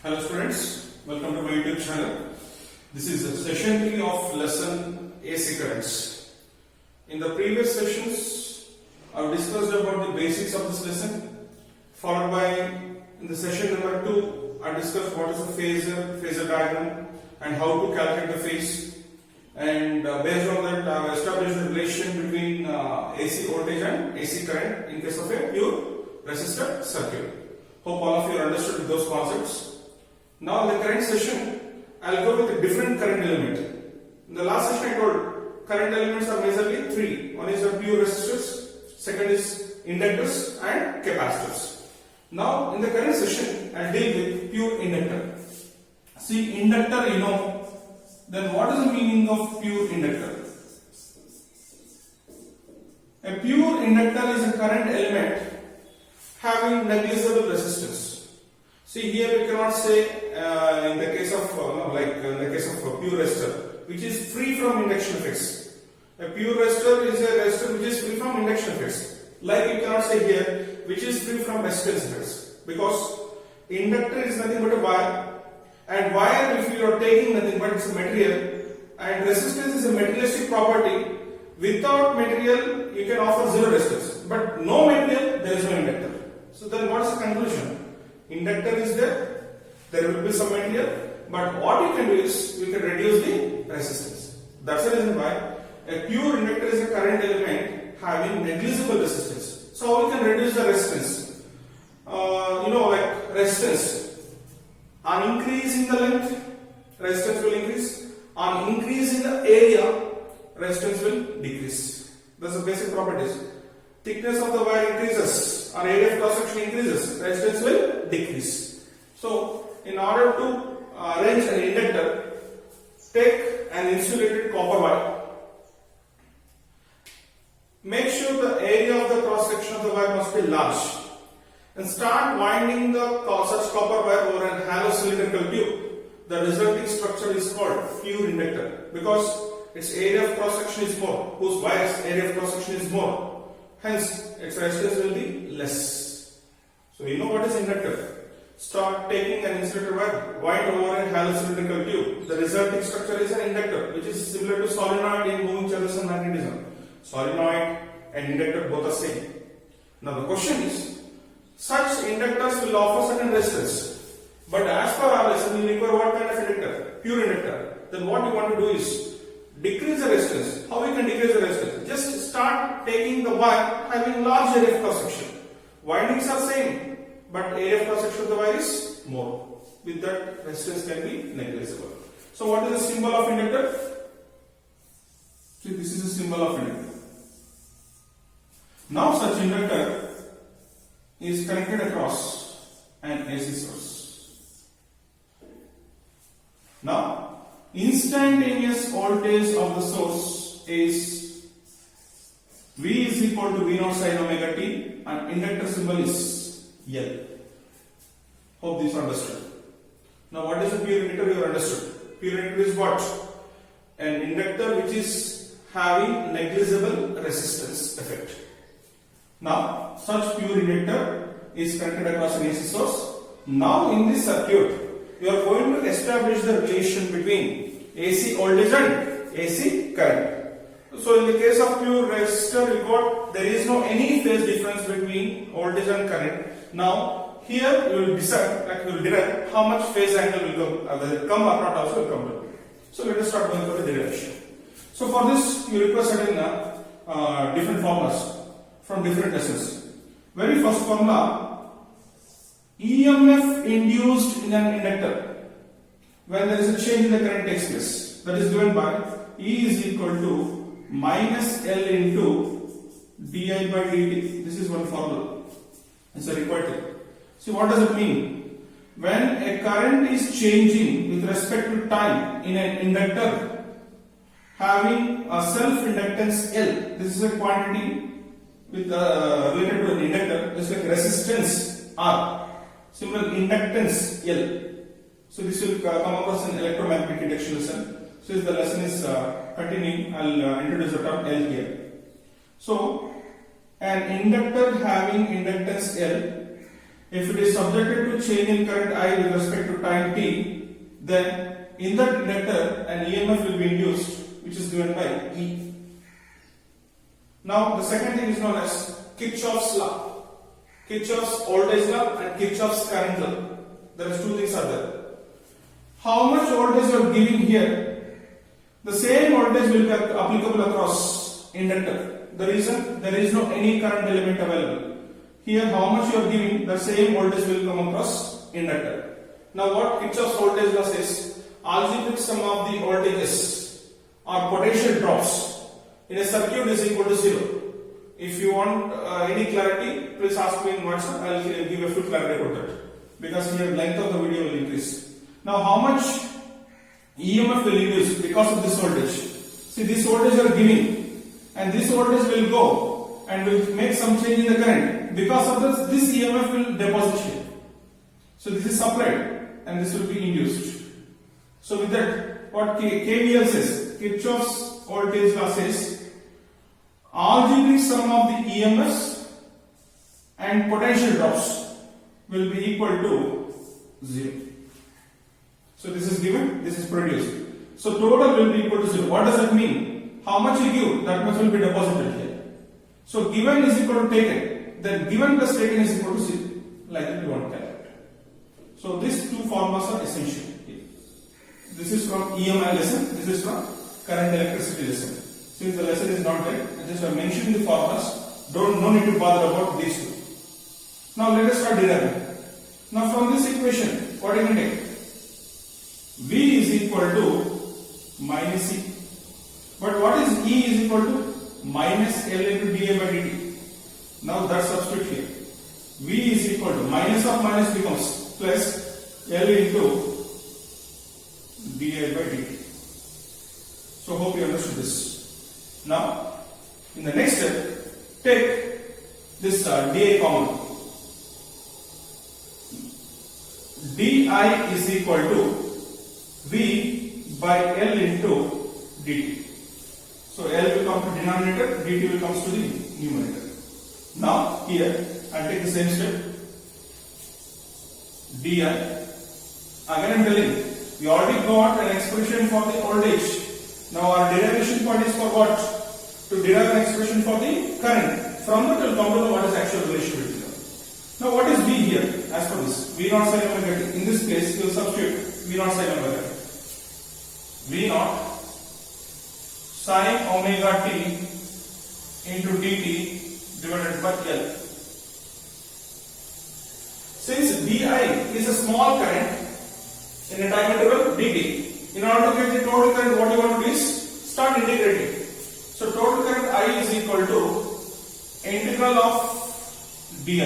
Hello students, welcome to my YouTube channel. This is session 3 of lesson AC currents. In the previous sessions, I have discussed about the basics of this lesson, followed by in the session number 2, I discussed what is a phasor diagram and how to calculate the phase, and based on that I have established the relation between AC voltage and AC current in case of a pure resistor circuit. Hope all of you understood those concepts. Now in the current session, I will go with a different current element. In the last session I told current elements are majorly 3. One is the pure resistors, second is inductors and capacitors. Now in the current session, I will deal with pure inductor. See, inductor you know, then what is the meaning of pure inductor? A pure inductor is a current element having negligible resistance. See, here we cannot say in the case of pure resistor, which is free from induction effects. A pure resistor is a resistor which is free from induction effects. Like you cannot say here, which is free from resistance effects, because inductor is nothing but a wire, and wire, if you are taking nothing but it's a material, and resistance is a materialistic property. Without material, you can offer zero resistance, but no material, there is no inductor. So then, what is the conclusion? Inductor is there will be some material, but what you can do is you can reduce the resistance. That's the reason why a pure inductor is a current element having negligible resistance. So how we can reduce the resistance? Like resistance. On increasing the length, resistance will increase. On increasing the area, resistance will decrease. That's the basic properties. Thickness of the wire increases, or area of cross section increases, resistance will decrease. So, in order to arrange an inductor, take an insulated copper wire. Make sure the area of the cross section of the wire must be large, and start winding the such copper wire over an hollow cylindrical tube. The resulting structure is called pure inductor because its area of cross section is more, whose wire's area of cross section is more. Hence, its resistance will be less. So, you know what is inductor. Start taking an insulated wire, wind over a hollow cylindrical tube. The resulting structure is an inductor, which is similar to solenoid in moving charges and magnetism. Solenoid and inductor both are same. Now, the question is, such inductors will offer certain resistance. But as per our lesson, we require what kind of inductor? Pure inductor. Then what you want to do is decrease the resistance. How we can decrease the resistance? Just start taking the wire having large area of cross section. Windings are same, but area of cross section of the wire is more. With that, resistance can be negligible. So what is the symbol of inductor? See, this is the symbol of inductor. Now such inductor is connected across an AC source. Now, instantaneous voltage of the source is V is equal to V naught sin omega t, and inductor symbol is L. Hope this is understood. Now what is a pure inductor? You have understood. Pure inductor is what? An inductor which is having negligible resistance effect. Now such pure inductor is connected across an AC source. Now in this circuit, you are going to establish the relation between AC voltage and AC current. So in the case of pure resistor, we got there is no any phase difference between voltage and current. Now here you will decide, you will derive how much phase angle will come, whether it come or not also will come down. So let us start going for the derivation. So for this you require certain different formulas from different lessons. Very first formula, EMF induced in an inductor when there is a change in the current takes place, that is given by E is equal to minus L into di by dt. This is one formula. It's a required thing. See, what does it mean? When a current is changing with respect to time in an inductor having a self-inductance L, this is a quantity with related to an inductor, just like resistance R. Similar inductance L. So this will come across in electromagnetic induction lesson. So as the lesson is continuing, I will introduce the term L here. So an inductor having inductance L If it is subjected to change in current I with respect to time t, then in that inductor an EMF will be induced, which is given by E. Now the second thing is known as Kirchhoff's law. Kirchhoff's voltage law and Kirchhoff's current law. There is two things are there. How much voltage you are giving here, the same voltage will be applicable across inductor. The reason, there is no any current element available. Here how much you are giving, the same voltage will come across inductor. Now what Kirchhoff's voltage law says, algebraic sum of the voltages or potential drops in a circuit is equal to 0. If you want any clarity, please ask me in WhatsApp. I will give a full clarity about that, because here length of the video will increase. Now how much EMF will induce because of this voltage? See, this voltage you are giving, and this voltage will go and will make some change in the current. Because of this EMF will deposit here. So this is supplied and this will be induced. So with that, what KVL says, Kirchhoff's voltage law says, algebraic sum of the EMFs and potential drops will be equal to 0. So this is given, this is produced. So total will be equal to 0. What does that mean? How much you give, that much will be deposited here. So given is equal to taken, then given plus taken is equal to 0. Like that we want to calculate. So these two formulas are essential. This is from EMI lesson, this is from current electricity lesson. Since the lesson is not there, I just have mentioned the formulas. No need to bother about these two. Now let us start deriving. Now from this equation, what are you going to take? V is equal to minus E. But what is E is equal to? Minus L into dA by dt. Now that substitute here. V is equal to minus of minus becomes plus L into dA by dt. So hope you understood this. Now in the next step, take this dA common. di is equal to V by L into dt. So L will come to denominator, dt will come to the numerator. Now here I take the same step. Di. Again I am telling, we already got an expression for the voltage. Now our derivation point is for what? To derive an expression for the current. From that we will come to know what is actual relation between them. Now what is V here as per this? V naught sin omega t. In this case you will substitute V naught sin omega t. V naught sin omega t into dt divided by L. Since di is a small current in a time interval dt, in order to get the total current, what you want to do is start integrating. So total current I is equal to integral of di,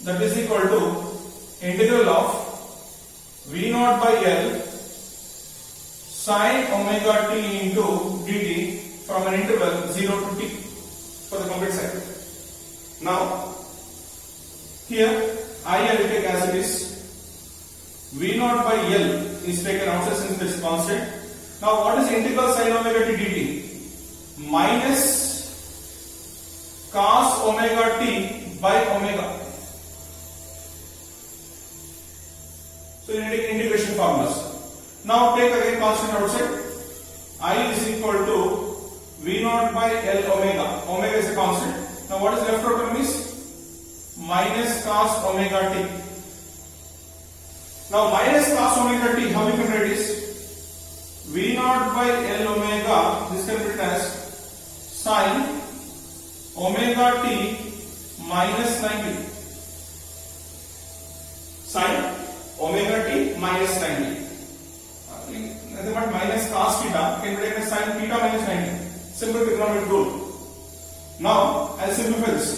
that is equal to integral of V naught by L sin omega t into dt from an interval 0 to t for the complete cycle. Now here I will take as it is. V naught by L is taken outside since it is constant. Now what is integral sin omega t dt? Minus cos omega t by omega. So you take integration formulas. Now take again constant outside. I is equal to V naught by L omega. Omega is a constant. Now what is left out term is minus cos omega t. Now minus cos omega t, how we can write is V naught by L omega, this can be written as sin omega t minus 90. Sin omega t minus 90. Nothing but minus cos theta can be written as sin theta minus 90. Simple trigonometric rule. Now I'll simplify this.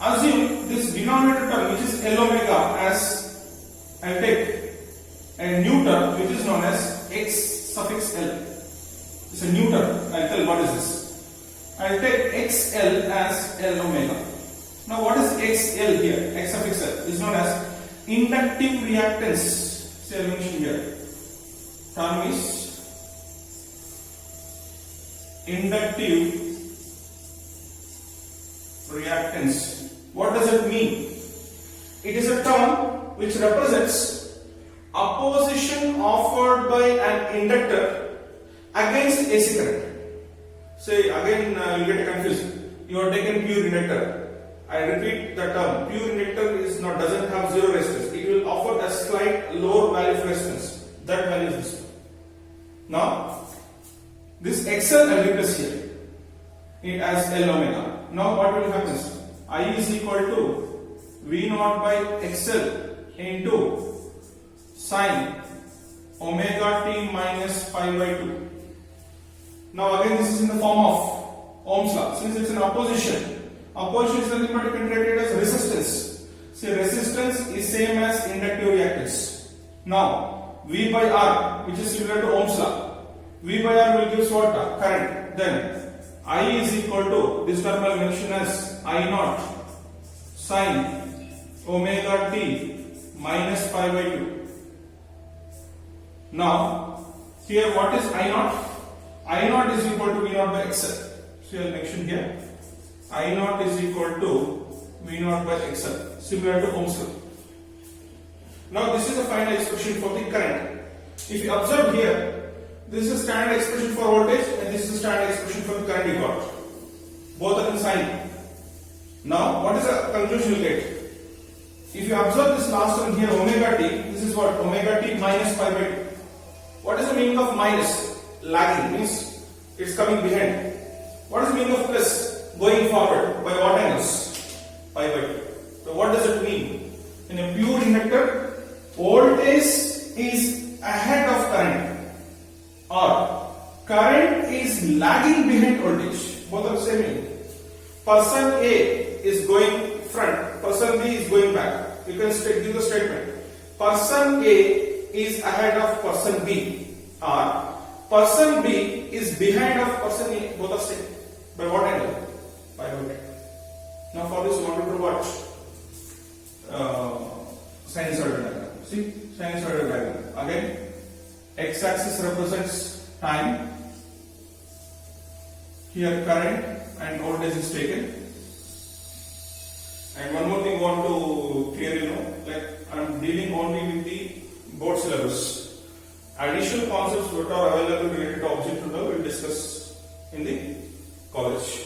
Assume this denominator term, which is L omega, as I'll take a new term which is known as x suffix L. It's a new term. I'll tell what is this. I'll take xL as L omega. Now what is xL here? X suffix L is known as inductive reactance. See, I'll mention here. Term is inductive reactance. What does it mean? It is a term which represents opposition offered by an inductor against AC current. Say again, you get confused. You are taking pure inductor. I repeat the term. Pure inductor doesn't have zero resistance. It will offer a slight lower value of resistance. That value is this one. Now, this XL I replace here as L omega. Now what will happen? I is equal to V naught by XL into sine omega t minus pi by 2. Now again this is in the form of Ohm's law. Since it's an opposition is nothing but treated as resistance. See, resistance is same as inductive reactance. Now V by R, which is similar to Ohm's law. V by R will give what? Current. Then I is equal to, this term I mention as I naught sine omega t minus pi by 2. Now here what is I naught? I naught is equal to V naught by XL. So I will mention here I naught is equal to V naught by XL, similar to Ohm's law. Now this is the final expression for the current. If you observe here, this is a standard expression for voltage and this is a standard expression for the current you got. Both are in sign. Now what is the conclusion you get? If you observe this last one here, omega t, this is what? Omega t minus pi by 2. What is the meaning of minus? Lagging means it's coming behind. What is the meaning of plus? Going forward. By what angles? Pi by 2. So what does it mean? In a pure inductor, voltage is ahead of current or current is lagging behind voltage. Both are the same meaning. Person A is going front, person B is going back. You can give the statement. Person A is ahead of person B or person B is behind of person A. Both are same. By what angle? By voltage. Now for this you want to do what? Sinusoidal diagram. See, sinusoidal diagram. Again, x-axis represents time. Here current and voltage is taken. And one more thing I want to clearly know, like I am dealing only with the board syllabus. Additional concepts that are available related to object control we will discuss in the college.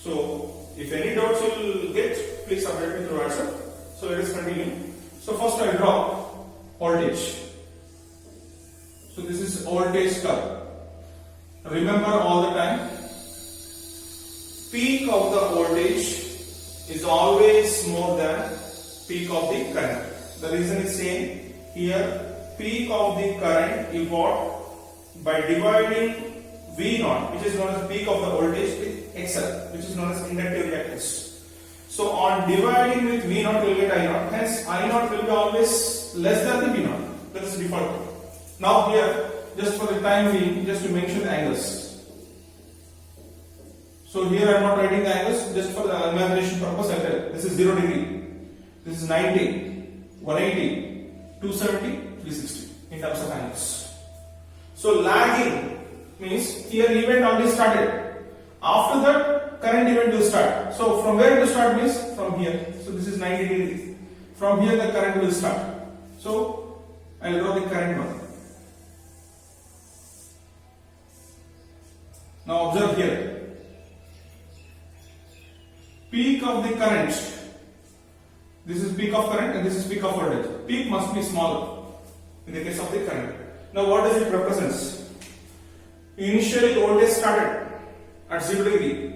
So, if any doubts you will get, please update me through WhatsApp. So, let us continue. So, first I will draw voltage. So, this is voltage curve. Remember all the time, peak of the voltage is always more than peak of the current. The reason is same here. Peak of the current you got by dividing V naught, which is known as peak of the voltage, with XL, which is known as inductive reactance. So on dividing with V naught you will get I naught. Hence I naught will be always less than the V naught. That is default. Now here, just for the time being, just to mention the angles. So here I am not writing the angles, just for the imagination purpose I tell. This is 0 degree, this is 90, 180, 270, 360 in terms of angles. So lagging means here event already started. After that current event will start. So from where it will start means from here. So this is 90 degree. From here the current will start. So I will draw the current one. Now observe here. Peak of the current. This is peak of current and this is peak of voltage. Peak must be smaller in the case of the current. Now what does it represent? Initially the voltage started at 0 degree.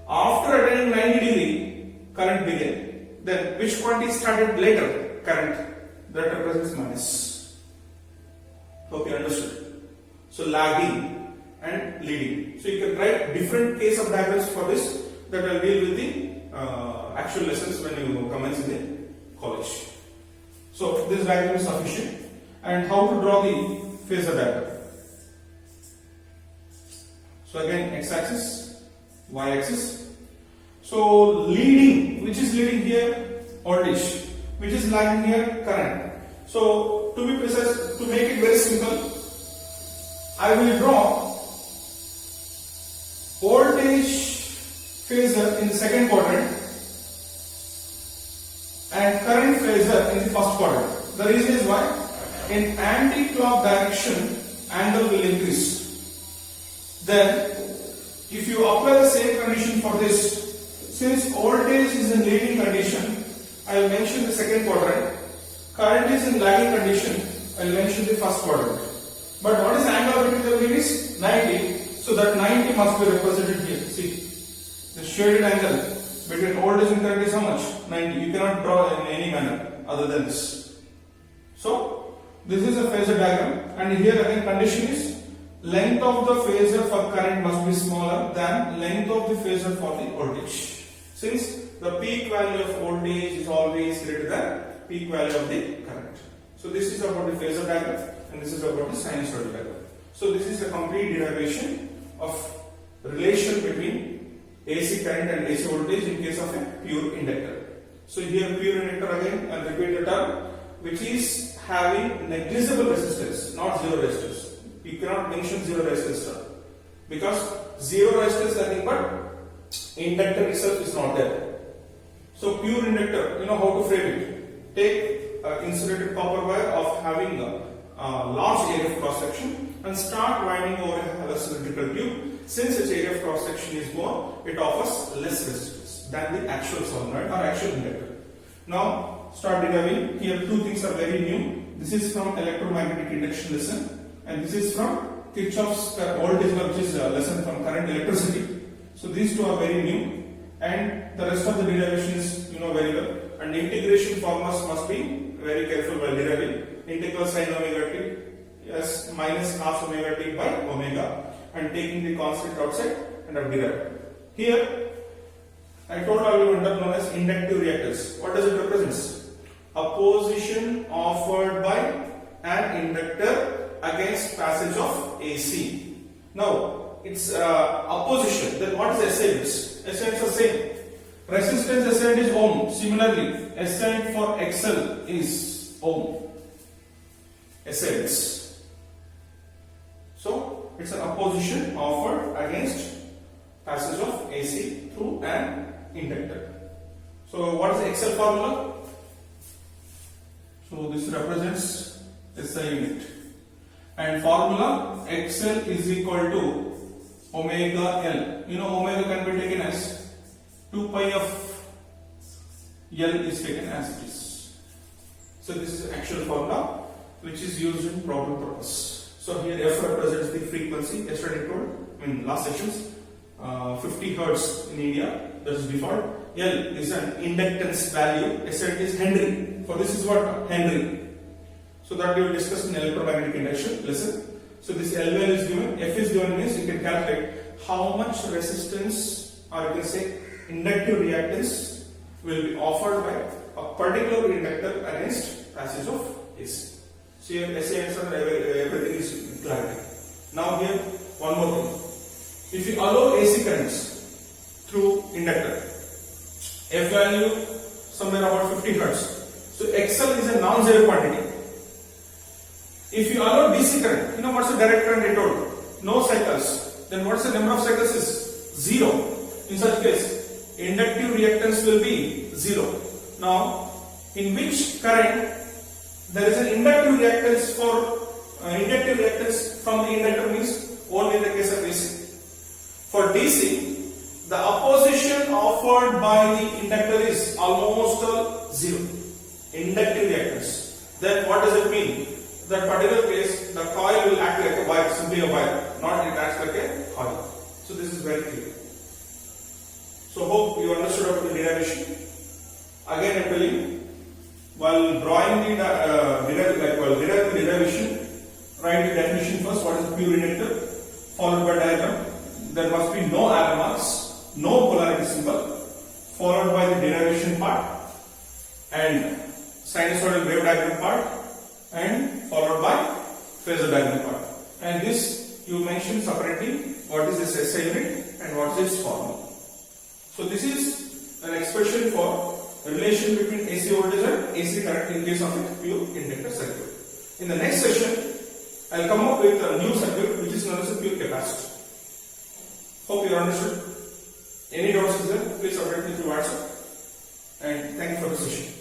After attaining 90 degree, current began. Then which quantity started later? Current. That represents minus. Hope you understood. So lagging and leading. So you can write different case of diagrams for this that will deal with the actual lessons when you commence in the college. So this diagram is sufficient. And how to draw the phasor diagram? So again x-axis, y-axis. So leading, which is leading here? Voltage. Which is lagging here? Current. So to be precise, to make it very simple, I will draw voltage phasor in the second quadrant and current phasor in the first quadrant. The reason is why? In anti-clock direction, angle will increase. Then, if you apply the same condition for this, since voltage is in leading condition, I will mention the second quadrant. Current is in lagging condition, I will mention the first quadrant. But what is the angle between the wheels? 90. So that 90 must be represented here. See, the shaded angle between voltage and current is how much? 90. You cannot draw in any manner other than this. So, this is a phasor diagram, and here again condition is length of the phasor for current must be smaller than length of the phasor for the voltage. Since the peak value of voltage is always greater than peak value of the current. So this is about the phasor diagram, and this is about the sinusoidal diagram. So this is the complete derivation of relation between AC current and AC voltage in case of a pure inductor. So here pure inductor again, I'll repeat the term, which is having negligible resistance, not zero resistance. You cannot mention zero resistance term, because zero resistance is nothing but inductor itself is not there. So pure inductor, you know how to frame it. Take insulated copper wire of having a large area of cross section and start winding over a cylindrical tube. Since its area of cross section is more, it offers less resistance than the actual solenoid or actual inductor. Now start deriving. Here two things are very new. This is from electromagnetic induction lesson, and this is from Kirchhoff's voltage law, which is a lesson from current electricity. So these two are very new, and the rest of the derivation is you know very well. And integration formulas must be very careful while deriving. Integral sin omega t as minus cos omega t by omega, and taking the constant outside and have derived. Here I told all you under known as inductive reactance. What does it represent? A position offered by an inductor against passage of AC. Now it's opposition. Then what is SI is? SI is the same. Resistance SI is ohm. Similarly, SI for XL is ohm. SI is. So it's an opposition offered against passage of AC through an inductor. So what is the XL formula? So this represents SI unit, and formula XL is equal to omega L. You know omega can be taken as 2 pi of L is taken as it is. So this is the actual formula which is used in problem purpose. So here F represents the frequency. Yesterday I told in last sections 50 Hertz in India, that is default. L is an inductance value. SI is Henry. For this is what? Henry. So that we will discuss in electromagnetic induction lesson. So this L value is given. F is given means you can calculate how much resistance, or you can say inductive reactance, will be offered by a particular inductor against passage of AC. So here SI answer, everything is clarity. Now here one more thing. If you allow AC currents through inductor, F value somewhere about 50 Hertz. So XL is a non-zero quantity. If you allow DC current, you know what's the direct current I told? No cycles. Then what's the number of cycles is 0. In such case, inductive reactance will be 0. Now, in which current there is an inductive reactance for inductive reactance from the inductor means only in the case of AC. For DC, the opposition offered by the inductor is almost 0. Inductive reactance. Then what does it mean? That particular case, the coil will act like a wire, simply a wire, not it acts like a coil. So this is very clear. So hope you understood about the derivation. Again I tell you, while drawing the derivation, write the definition first. What is a pure inductor? Followed by diagram. There must be no arrow marks, no polarity symbol, followed by the derivation part and sinusoidal wave diagram part, and followed by phasor diagram part. And this you mention separately what is this SI unit and what is its formula. So this is an expression for relation between AC voltage and AC current in case of a pure inductor circuit. In the next session, I will come up with a new circuit which is known as a pure capacitor. Hope you understood. Any doubts is there, please update me through WhatsApp. And thank you for the session.